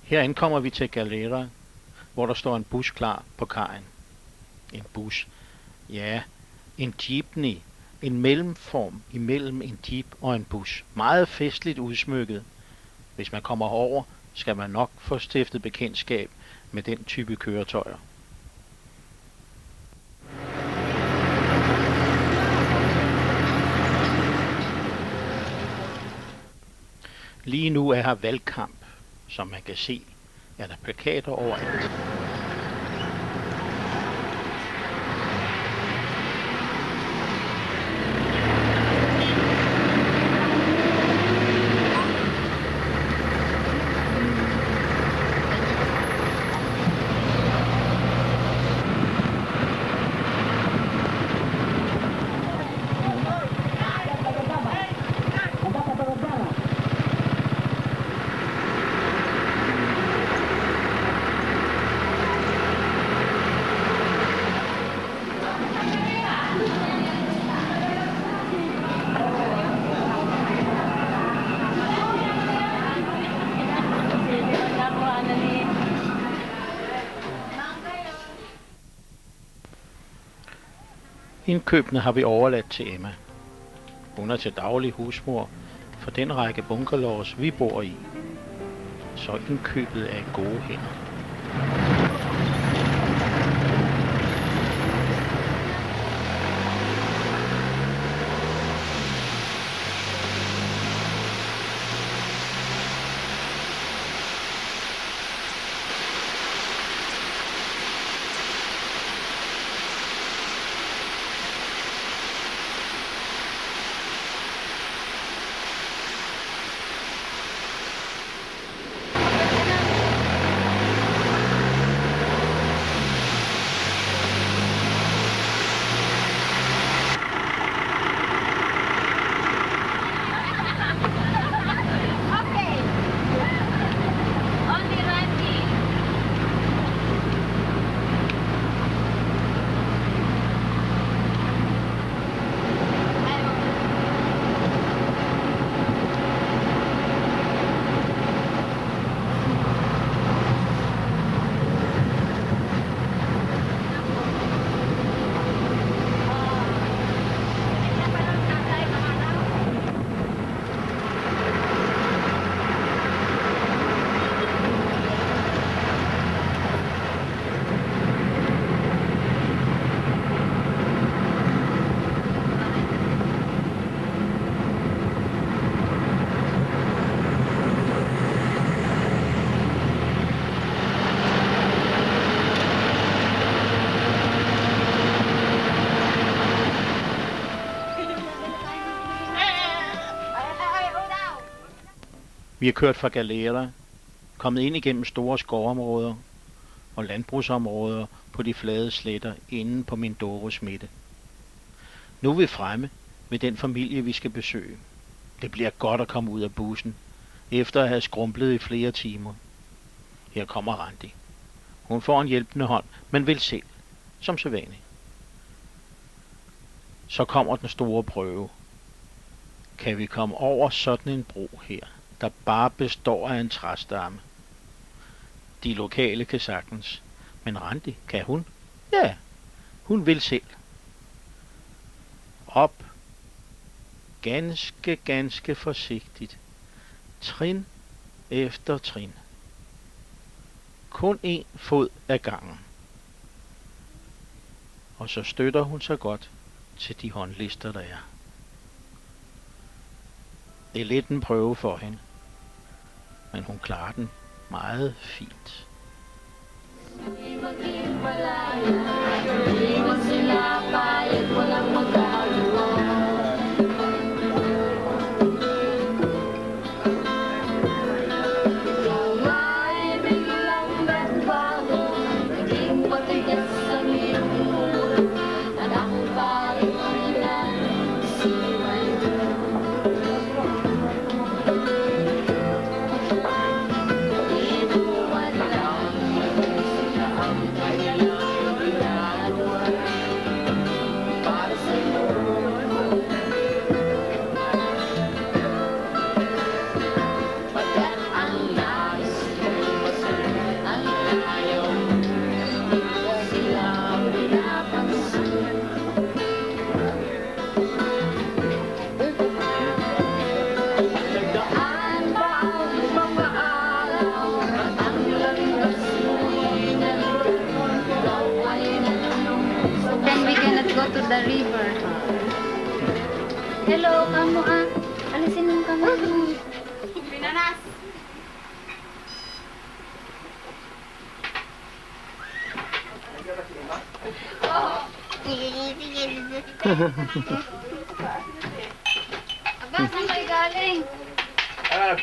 Her ankommer vi til Galera, hvor der står en bus klar på kajen. En bus. Ja, en jeepney. En mellemform imellem en jeep og en bus. Meget festligt udsmykket. Hvis man kommer over, skal man nok få stiftet bekendtskab med den type køretøjer. Lige nu er her valgkamp. Som man kan se, er der plakater overalt. Indkøbene har vi overladt til Emma. Hun er til daglig husmor for den række bungalows, vi bor i. Så indkøbet er i gode hænder. Vi er kørt fra Galera, kommet ind igennem store skovområder og landbrugsområder på de flade sletter inde på Mindoros midte. Nu er vi fremme ved den familie, vi skal besøge. Det bliver godt at komme ud af bussen, efter at have skrumplet i flere timer. Her kommer Randi. Hun får en hjælpende hånd, men vil selv, som sædvanligt. Så kommer den store prøve. Kan vi komme over sådan en bro her, der bare består af en træstamme? De lokale kan sagtens, men Randi, kan hun? Ja, hun vil selv. Op. Ganske forsigtigt. Trin efter trin. Kun en fod ad gangen. Og så støtter hun sig godt til de håndlister, der er. Det er lidt en prøve for hende, men hun klarer den meget fint. Hello, kamu alisin mo kamay mo. Pinanas. Aba, saan kayo galing?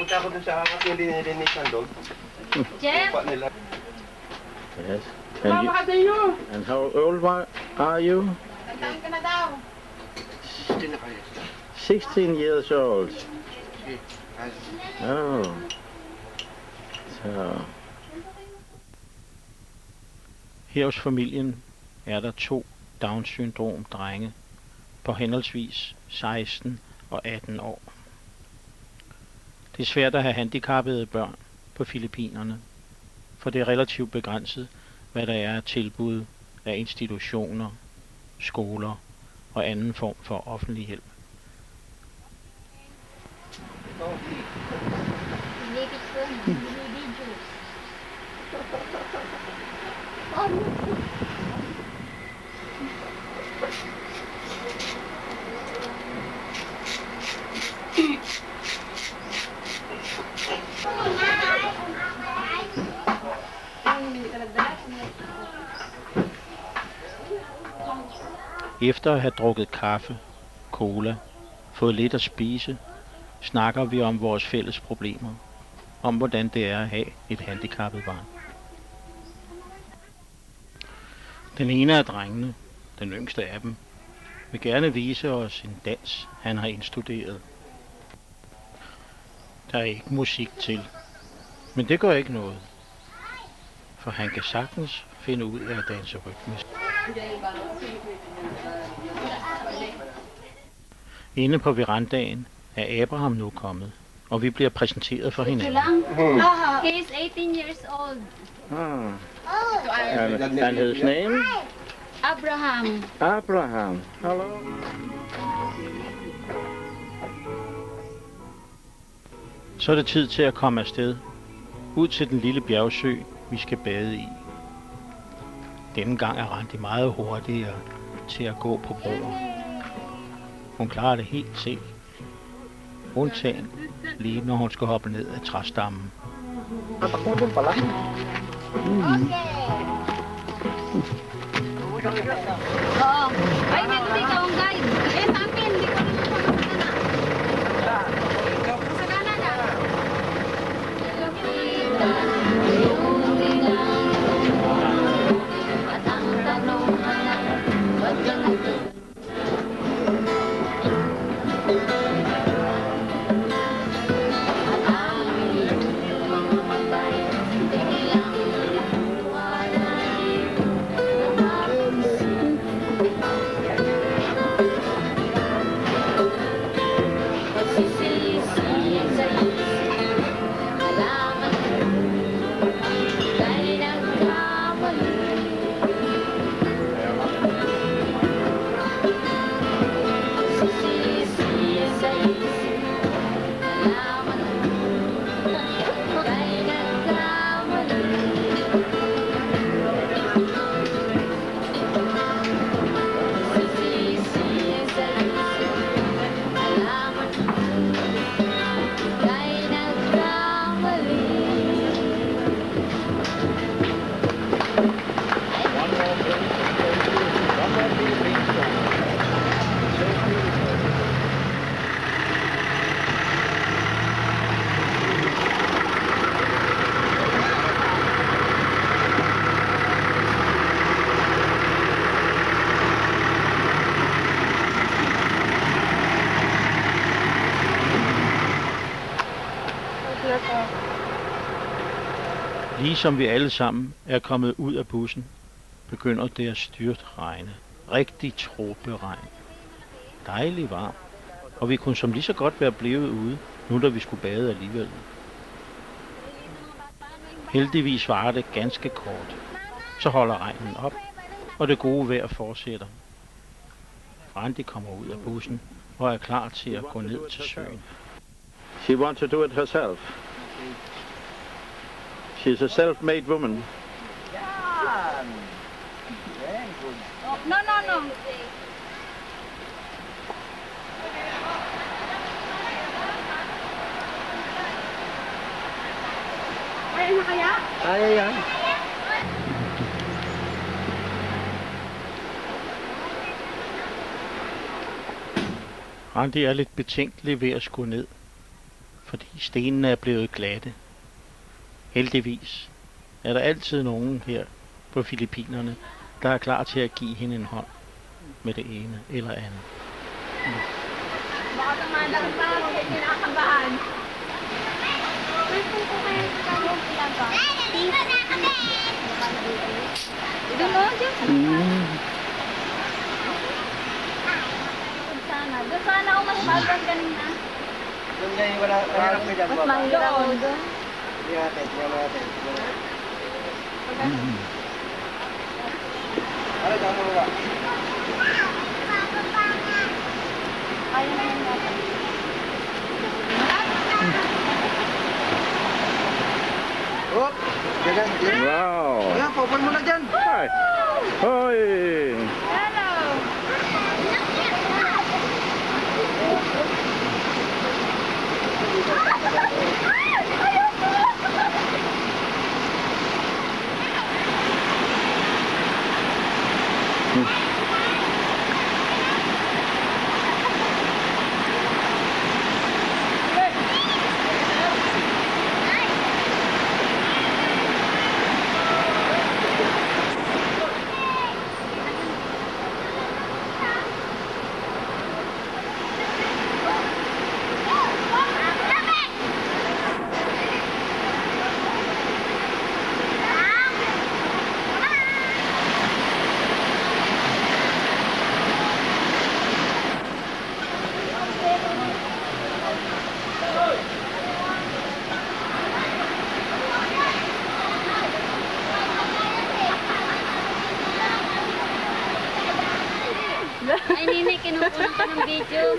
Punta ako dun sa aking linilinis ng dog. Jeff? Pa nila. Yes. And how old are you? Tandaan ka na daw. 16 years old. Oh. Så. Her hos familien er der 2 Down-syndrom-drenge på henholdsvis 16 og 18 år. Det er svært at have handicappede børn på Filippinerne, for det er relativt begrænset, hvad der er af tilbud af institutioner, skoler og anden form for offentlig hjælp. Efter at have drukket kaffe, cola, fået lidt at spise, snakker vi om vores fælles problemer. Om hvordan det er at have et handicappet barn. Den ene af drengene, den yngste af dem, vil gerne vise os en dans, han har indstuderet. Der er ikke musik til, men det gør ikke noget, for han kan sagtens finde ud af at danse rytmisk. Inde på verandaen er Abraham nu kommet, og vi bliver præsenteret for hinanden. He is 18 years old. And his name? Abraham. Abraham. Hello. Så er det tid til at komme afsted. Ud til den lille bjergsø, vi skal bade i. Denne gang er Randi meget hurtigere til at gå på broen. Hun klarer det helt selv. Undtagen lige når hun skal hoppe ned af træstammen. Oo. Ay, may kasi ikaw ang guide. Eh, sa akin, hindi ko rin masagana na. Ligesom vi alle sammen er kommet ud af bussen, begynder det at styrtregne. Rigtig troperegn. Dejlig varm. Og vi kunne som lige så godt være blevet ude, nu da vi skulle bade alligevel. Heldigvis varer det ganske kort. Så holder regnen op, og det gode vejr fortsætter. Randi kommer ud af bussen og er klar til at gå ned til søen. She wants to do it herself. She's a self-made woman. No. Kaya na kaya? Kaya yan. Randi er lidt betænkelig ved at skulle ned, fordi stenene er blevet glatte. Heldigvis er der altid nogen her på Filippinerne, der er klar til at give hende en hånd med det ene eller andet. Baka tumalang pa ako, may kinakabahan. Pwede ko kayo sa kanyang ilaga. Dito na kami! Doon o, Diyos. Sana. Doon sana ako mas magang kanina. Doon kayo wala hirap mo dyan. Mas mahirap ako doon. Hindi natin, hindi natin. Ano dyan mo ba? Kaya naman natin. Oh! Ganyan, ganyan. Wow! Ayan, popol mo na dyan. Hi! Hoy! Hello! Ay, Nini, kinukulang ka ng video.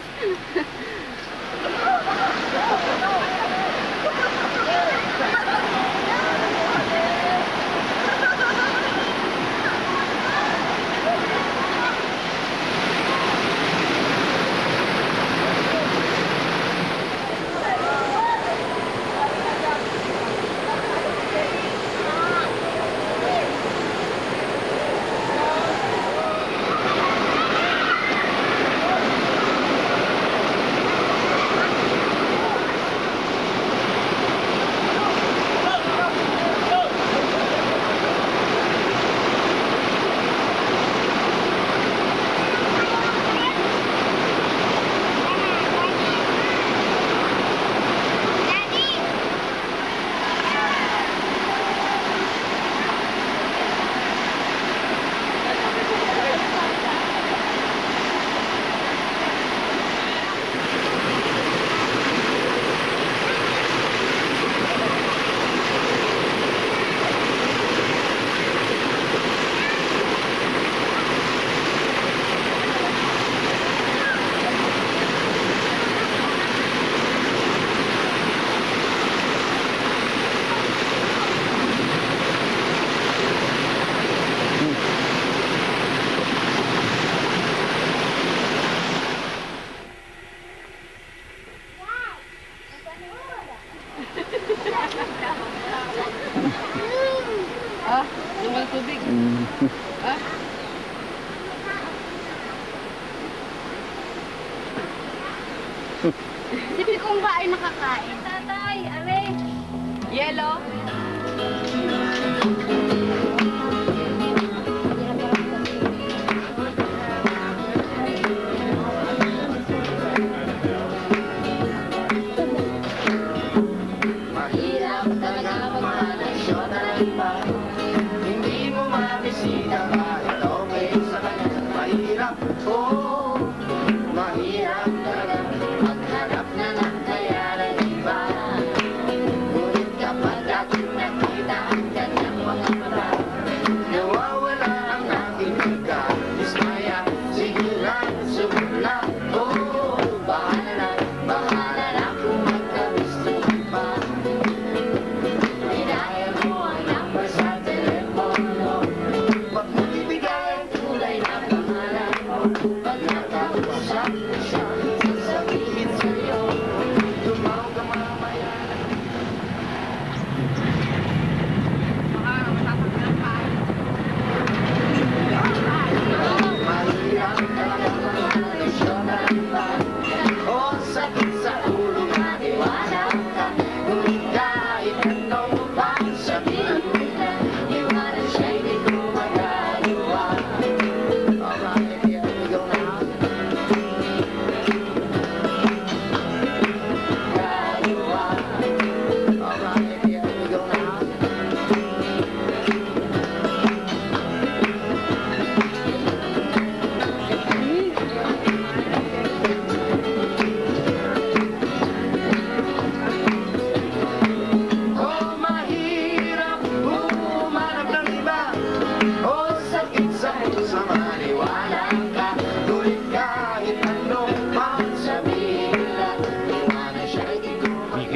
Lumal tubig. Sabi kong ba ay nakakain? Tatay, are. Yellow. Mahirap talaga magrelasyon ng iba. Hindi mo mabisita kahit okay sa kanya. Mahirap, oh, mahirap talaga maghanap na lang kaya ng iba. Ngunit kapag aking nakita ang kanyang mga mata,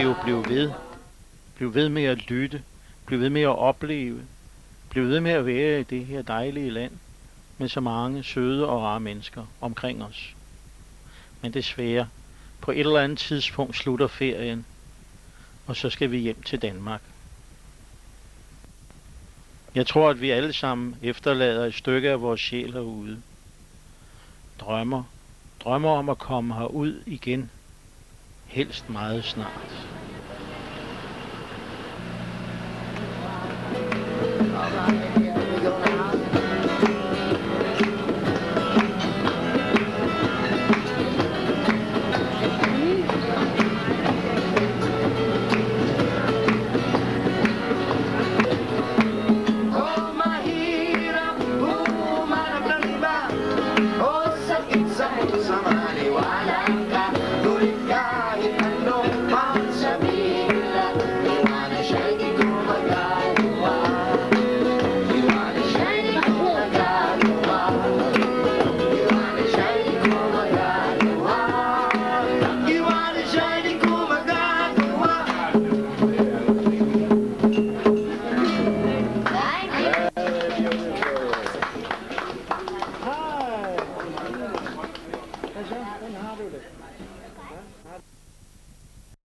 jo blive ved. Blive ved med at lytte. Blive ved med at opleve. Blive ved med at være i det her dejlige land med så mange søde og rare mennesker omkring os. Men desværre, på et eller andet tidspunkt slutter ferien, og så skal vi hjem til Danmark. Jeg tror, at vi alle sammen efterlader et stykke af vores sjæl herude. Drømmer om at komme herud igen, helst meget snart. Bye-bye.